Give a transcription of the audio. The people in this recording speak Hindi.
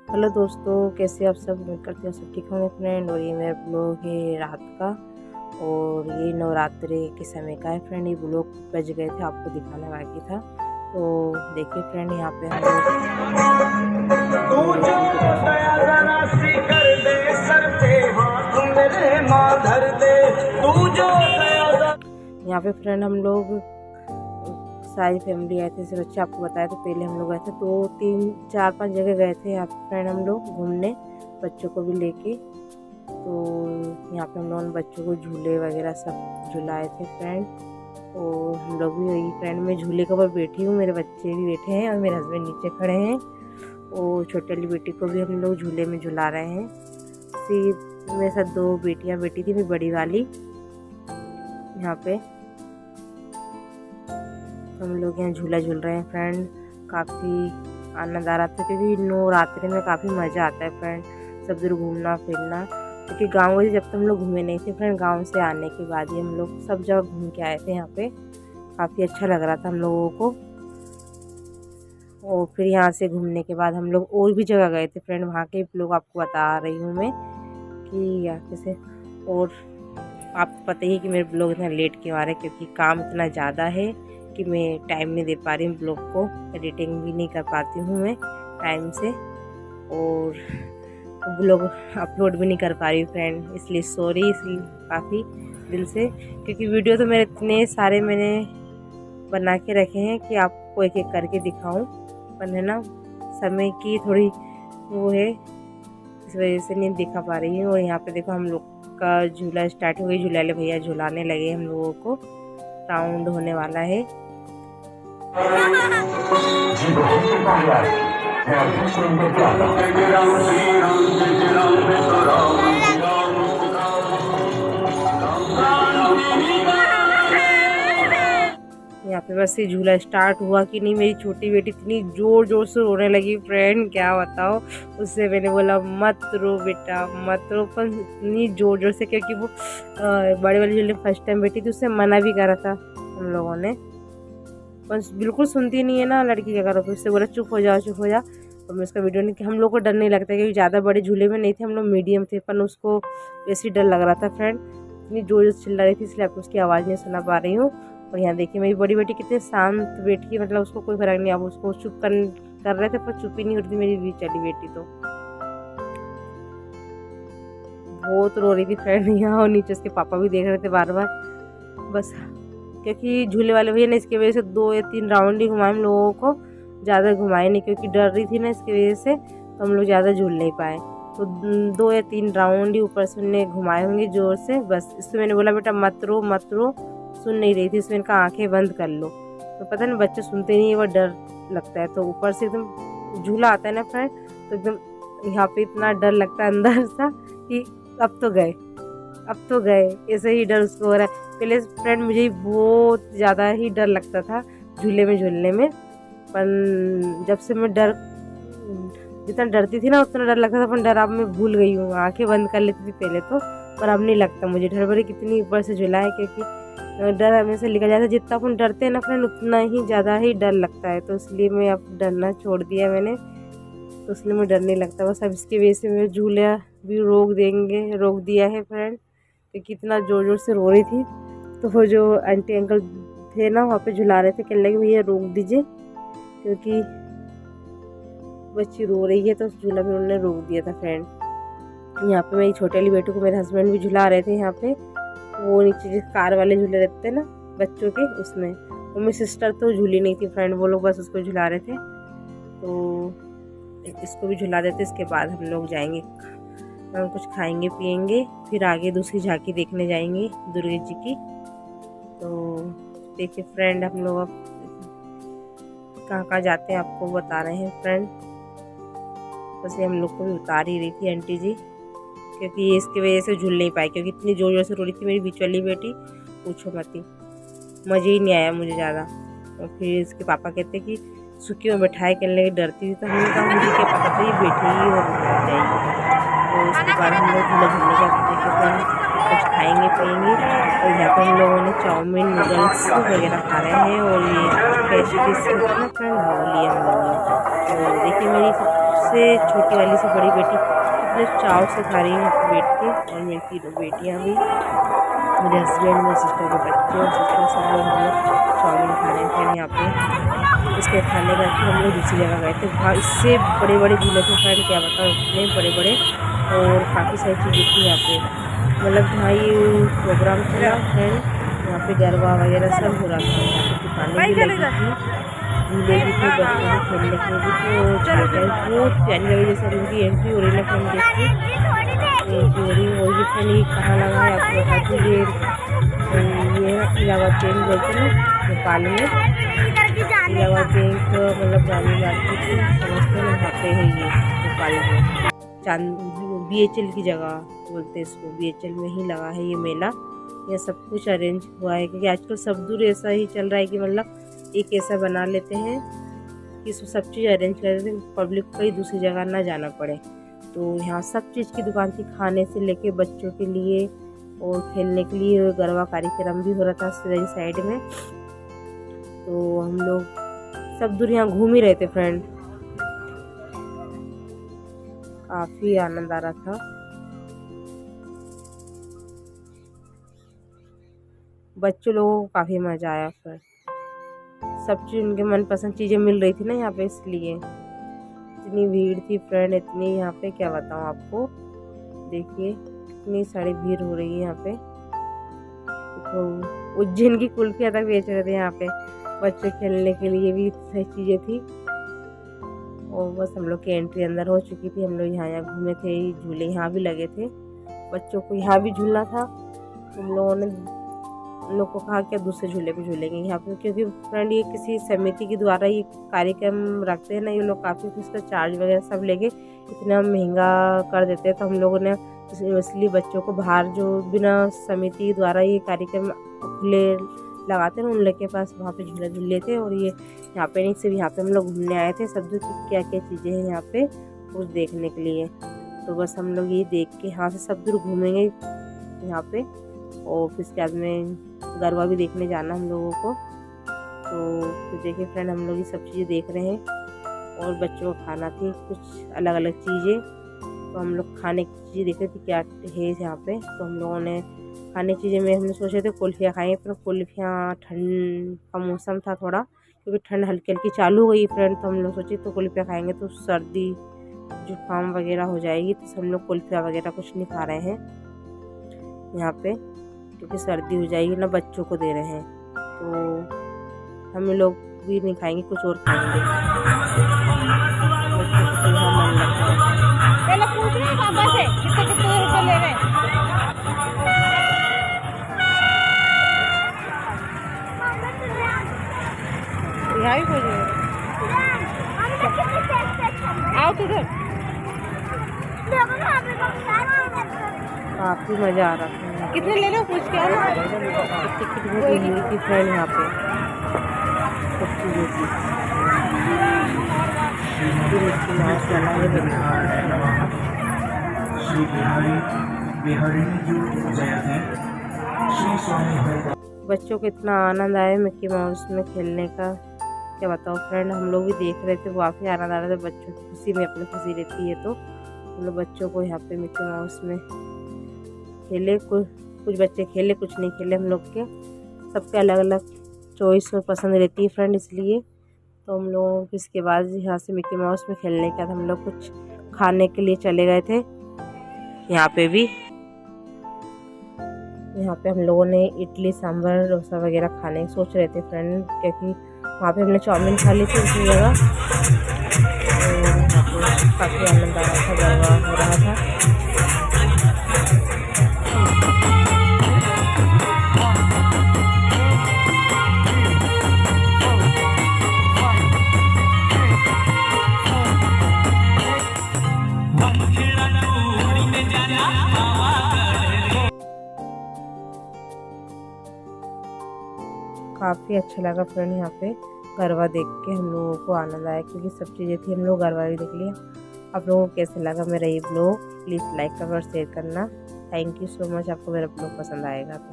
हेलो दोस्तों, कैसे आप सब? उम्मीद करते हैं सब ठीक होंगे फ्रेंड। और ये मेरा ब्लॉग है रात का और ये नवरात्रि के समय का है फ्रेंड। ये ब्लॉग बज गए थे, आपको दिखाने बाकी था। तो देखिए फ्रेंड, यहाँ पे हम यहाँ पे फ्रेंड हम लोग सारी फैमिली आए थे। सिर्फ बच्चे आपको बताया तो पहले हम लोग गए थे 2-3-4-5 जगह गए थे यहाँ पे फ्रेंड हम लोग घूमने, बच्चों को भी लेके। तो यहाँ पे हम लोगों ने बच्चों को झूले वगैरह सब झुलाए थे फ्रेंड। और हम लोग भी वही फ्रेंड, मैं झूले के ऊपर बैठी हूँ, मेरे बच्चे भी बैठे हैं और मेरे हस्बैंड नीचे खड़े हैं। और छोटी वाली बेटी को भी हम लोग झूले में झुला रहे हैं। मेरे साथ 2 बेटियाँ बैठी थी, मेरी बड़ी वाली। यहाँ पे हम लोग यहाँ झूला झूल रहे हैं फ्रेंड। काफ़ी आनंद आ रहा था क्योंकि नवरात्रि में काफ़ी मज़ा आता है फ्रेंड, सब दूर घूमना फिरना। क्योंकि गाँव में जब तक हम लोग घूमे नहीं थे फ्रेंड, गांव से आने के बाद ही हम लोग सब जगह घूम के आए थे। यहाँ पे काफ़ी अच्छा लग रहा था हम लोगों को। और फिर यहाँ से घूमने के बाद हम लोग और भी जगह गए थे फ्रेंड, वहाँ के लोग आपको बता रही हूँ मैं कि यहाँ से। और आपको पता ही है कि मेरे ब्लॉग इतना लेट क्यों आ रहा है, क्योंकि काम इतना ज़्यादा है कि मैं टाइम नहीं दे पा रही हूँ ब्लॉग को, एडिटिंग भी नहीं कर पाती हूँ मैं टाइम से, और ब्लॉग अपलोड भी नहीं कर पा रही हूँ फ्रेंड। इसलिए सॉरी, इसलिए काफ़ी दिल से, क्योंकि वीडियो तो मेरे इतने सारे मैंने बना के रखे हैं कि आपको एक एक करके दिखाऊं, पर है ना समय की थोड़ी वो है, इस वजह से नहीं दिखा पा रही हूँ। और यहाँ पे देखो हम लोग का झूला स्टार्ट हो गई, झूला वाले भैया झुलाने लगे हम लोगों को, राउंड होने वाला है। यहाँ पे बस ये झूला स्टार्ट हुआ कि नहीं, मेरी छोटी बेटी इतनी जोर जोर से रोने लगी फ्रेंड, क्या बताओ। उससे मैंने बोला मत रो बेटा मत रो, पर इतनी जोर जोर से, क्योंकि वो बड़े वाले झूले फर्स्ट टाइम बैठी थी, उससे मना भी करा था हम लोगों ने, बस बिल्कुल सुनती नहीं है ना लड़की, क्या करो। फिर उससे बोला चुप हो जाओ चुप हो जाओ। और मैं उसका वीडियो नहीं कि हम लोग को डर नहीं लगता, क्योंकि ज़्यादा बड़े झूले में नहीं थे हम लोग, मीडियम थे, पर उसको वैसे डर लग रहा था फ्रेंड, इतनी जोर से चिल्ला रही थी, इसलिए आपको उसकी आवाज़ नहीं सुना पा रही हूँ। और यहाँ देखिए मेरी बड़ी बेटी कितने शांत बैठी, मतलब उसको कोई फर्क नहीं, आप उसको चुप कर रहे थे पर चुप ही नहीं होती मेरी बीच वाली बेटी, तो बहुत रो रही थी फ्रेंड यहाँ। और नीचे उसके पापा भी देख रहे थे बार बार, बस क्योंकि झूले वाले भैया ने इसकी वजह से 2 या 3 राउंड ही घुमाए हम लोगों को, ज़्यादा घुमाए नहीं, क्योंकि डर रही थी ना इसकी वजह से, तो हम लोग ज़्यादा झूल नहीं पाए। तो 2 या 3 राउंड ही ऊपर से उन्हें घुमाए होंगे जोर से, बस। इससे मैंने बोला बेटा मत रो मत रो, सुन नहीं रही थी, इसमें इनका आंखें बंद कर लो। तो पता नहीं बच्चे सुनते नहीं है, वो डर लगता है। तो ऊपर से एकदम झूला आता है ना फ्रेंड, तो एकदम यहाँ पे इतना डर लगता है अंदर सा कि अब तो गए, ऐसे ही डर उसको हो रहा है। पहले फ्रेंड मुझे बहुत ज़्यादा ही डर लगता था झूले में झूलने में, पर जब से मैं जितना डरती थी ना उतना डर लगता था, पर डर अब मैं भूल गई हूँ, आंखें बंद कर लेती थी पहले तो, पर अब नहीं लगता मुझे डर। भरे कितनी ऊपर से झूला है, क्योंकि डर हमेशा निकल जाता है, जितना अपन डरते हैं ना फ्रेंड उतना ही ज़्यादा ही डर लगता है। तो इसलिए मैं अब डरना छोड़ दिया मैंने, तो इसलिए मैं डर नहीं लगता। बस अब इसकी वजह से मैं झूला भी रोक दिया है फ्रेंड, क्योंकि इतना ज़ोर ज़ोर से रो रही थी। तो वो जो आंटी अंकल थे ना वहाँ पे झुला रहे थे, कहने लगे भैया रोक दीजिए, क्योंकि बच्ची रो रही है, तो उस झूला में उन्होंने रोक दिया था फ्रेंड। यहाँ पे मेरी छोटी वाली बेटी को मेरे हस्बैंड भी झुला रहे थे यहाँ पे, वो नीचे जो कार वाले झूले रहते हैं ना बच्चों के, उसमें। वो मेरी सिस्टर तो झूली नहीं थी फ्रेंड, वो लोग बस उसको झुला रहे थे। तो इसको भी झुला देते, इसके बाद हम लोग जाएंगे, हम कुछ खाएंगे पिएंगे, फिर आगे दूसरी झांकी देखने जाएंगे दुर्गा जी की। तो देखिए फ्रेंड, हम लोग अब कहाँ कहाँ जाते हैं आपको बता रहे हैं फ्रेंड। बस ये हम लोग को भी उतार ही रही थी आंटी जी, क्योंकि ये इसकी वजह से झूल नहीं पाई, क्योंकि इतनी जोर जोर से रो रही थी मेरी बीच वाली बेटी, पूछो मत ही, मज़े ही नहीं आया मुझे ज़्यादा। और फिर इसके पापा कहते कि सुखी में बैठाए, कहने लगे डरती थी, तो हमने कहा मुझे क्या पता था ये बैठी ही और जाएगी। तो उसके बाद हम लोग झूला झूलने के देखिए फ्रेंड कुछ खाएंगे पिएंगे। और यहाँ पे हम लोगों ने चाउमीन नूडल्स वगैरह खा रहे हैं और ये पेस्ट्रीज होता है ना फ्रेंड, वो लिए हम लोगों ने। तो देखिए मेरी सबसे छोटी वाली से बड़ी बेटी कितने चाव से खा रही है यहाँ पे बैठ के, और मेरी तीनों बेटियाँ भी, मेरे हस्बैंड, मेरे सिस्टर के बच्चे और सिस्टर सब लोग हम लोग चाउमीन खा रहे थे यहाँ पे। उसके खाने बाद फिर हम लोग दूसरी जगह गए थे, वहाँ इससे बड़े बड़े झूले थे फ्रेंड, क्या बताओ इतने बड़े बड़े, और काफ़ी सारी चीज़ें थी यहाँ पे। मतलब जहाँ ये प्रोग्राम था ना फ्रेंड, यहाँ पे गरबा वगैरह सब हो रहा था। यहाँ पे दुकानें भी लगी थी, झूले भी थे, बच्चों को खेलने के लिए भी थे, और झांकियाँ बहुत प्यारी लगी। जैसे उनकी एंट्री हो रही है फ्रेंड, देखिए एंट्री हो रही है। और ये फ्रेंड ये कहाँ लगा है आपको बता दूँ, ये ना इलाहाबाद बैंक बोलते हैं ना नेपाल में, इलाहाबाद बैंक मतलब गांधी मार्केट समझते हैं, वहाँ पे है ये नेपाल में। BHL की जगह बोलते हैं इसको, BHL में ही लगा है ये मेला। यह सब कुछ अरेंज हुआ है क्योंकि आजकल सब दूर ऐसा ही चल रहा है कि मतलब एक ऐसा बना लेते हैं कि इसमें सब चीज़ अरेंज कर देते हैं, पब्लिक को कहीं दूसरी जगह ना जाना पड़े। तो यहाँ सब चीज़ की दुकान थी, खाने से लेके बच्चों के लिए और खेलने के लिए। गरबा कार्यक्रम भी हो रहा था सदरी साइड में। तो हम लोग सब दूर यहाँ घूम ही रहे थे फ्रेंड, काफ़ी आनंद आ रहा था। बच्चों लोगों को काफ़ी मज़ा आया फिर, सब चीज़ उनके मनपसंद चीज़ें मिल रही थी ना यहाँ पे, इसलिए इतनी भीड़ थी फ्रेंड, इतनी यहाँ पे क्या बताऊँ आपको। देखिए इतनी सारी भीड़ हो रही है यहाँ पे। तो उज्जैन की कुल्फियाँ तक बेच रहे थे यहाँ पे, बच्चे खेलने के लिए भी सही चीज़ें थी। और बस हम लोग की एंट्री अंदर हो चुकी थी। हम लोग यहाँ घूमे थे, झूले यहाँ भी लगे थे, बच्चों को यहाँ भी झूलना था। हम लोगों ने उन लोग को कहा कि दूसरे झूले पे झूलेंगे यहाँ पे, क्योंकि फ्रेंड ये किसी समिति के द्वारा ये कार्यक्रम रखते हैं ना ये लोग, काफ़ी उसका चार्ज वगैरह सब लेके इतना महंगा कर देते हैं। तो हम लोगों ने इसलिए बच्चों को बाहर जो बिना समिति द्वारा ये कार्यक्रम खुले लगाते हैं उन लोग के पास, वहाँ पे झूला झूल लेते। और ये यहाँ पे नहीं, सिर्फ यहाँ पे हम लोग घूमने आए थे, सब दूर क्या क्या चीज़ें हैं यहाँ पे कुछ देखने के लिए। तो बस हम लोग ये देख के यहाँ से सब दूर घूमेंगे यहाँ पे, और फिर इसके बाद में गरबा भी देखने जाना हम लोगों को। तो देखिए फ्रेंड हम लोग ये सब चीज़ें देख रहे हैं, और बच्चों को खाना थी कुछ अलग अलग चीज़ें। तो हम लोग खाने की चीज़ें देख रहे थे क्या है यहाँ पे। तो हम लोगों ने खाने की चीज़ें में हमने सोचे थे कुल्फियाँ खाएंगे, पर कुल्फियाँ ठंड का मौसम था थोड़ा, क्योंकि ठंड हल्की हल्की चालू हो गई फ्रेंड। तो हम लोग सोचे तो कुल्फियाँ खाएंगे तो सर्दी जुकाम वगैरह हो जाएगी, तो हम लोग कुल्फियाँ वगैरह कुछ नहीं खा रहे हैं यहाँ पे, क्योंकि सर्दी हो जाएगी ना, बच्चों को दे रहे हैं। तो हम लोग भी नहीं खाएंगे, कुछ और खाएंगे। बच्चों को तो यहाँ मन लगता है। पहले पूछ रहे हैं पापा से कितने कितने रुपए ले रहे हैं। यहाँ भी पूछ रहे हैं, आओ तो इधर। काफ़ी मज़ा आ रहा था। कितने ले रहे हो पूछ के आओ ना। टिकट बहुत मिली थी फ्रेंड यहाँ पे, सब चीज़ें थी। मिक्की माउस वाला है। बच्चों को इतना आनंद आया मिक्की माउस में खेलने का, क्या बताओ फ्रेंड। हम लोग भी देख रहे थे, काफ़ी आनंद आ रहा था। बच्चों की खुशी में अपनी खुशी रहती है। तो हम लोग बच्चों को यहाँ पे मिक्की माउस में खेले, कुछ बच्चे खेले कुछ नहीं खेले। हम लोग के सबके अलग अलग चॉइस और पसंद रहती है फ्रेंड, इसलिए। तो हम लोग इसके बाद यहाँ से मिक्की माउस में खेलने के बाद हम लोग कुछ खाने के लिए चले गए थे। यहाँ पे हम लोगों ने इडली सांभर डोसा वगैरह खाने सोच रहे थे फ्रेंड, क्योंकि वहाँ पे हमने चाउमीन खा ली थी उसी जगह। तो काफ़ी आनंद आ रहा था, गरबा हो रहा था। काफ़ी अच्छा लगा फ्रेंड, यहाँ पे गरबा देख के हम लोगों को आनंद आया, क्योंकि सब चीज़ें थी। हम लोग गरबा भी देख लिया। आप लोगों को कैसे लगा मेरा ये ब्लॉग, प्लीज़ लाइक कमेंट और शेयर करना। थैंक यू सो मच, आपको मेरा ब्लॉग पसंद आएगा तो।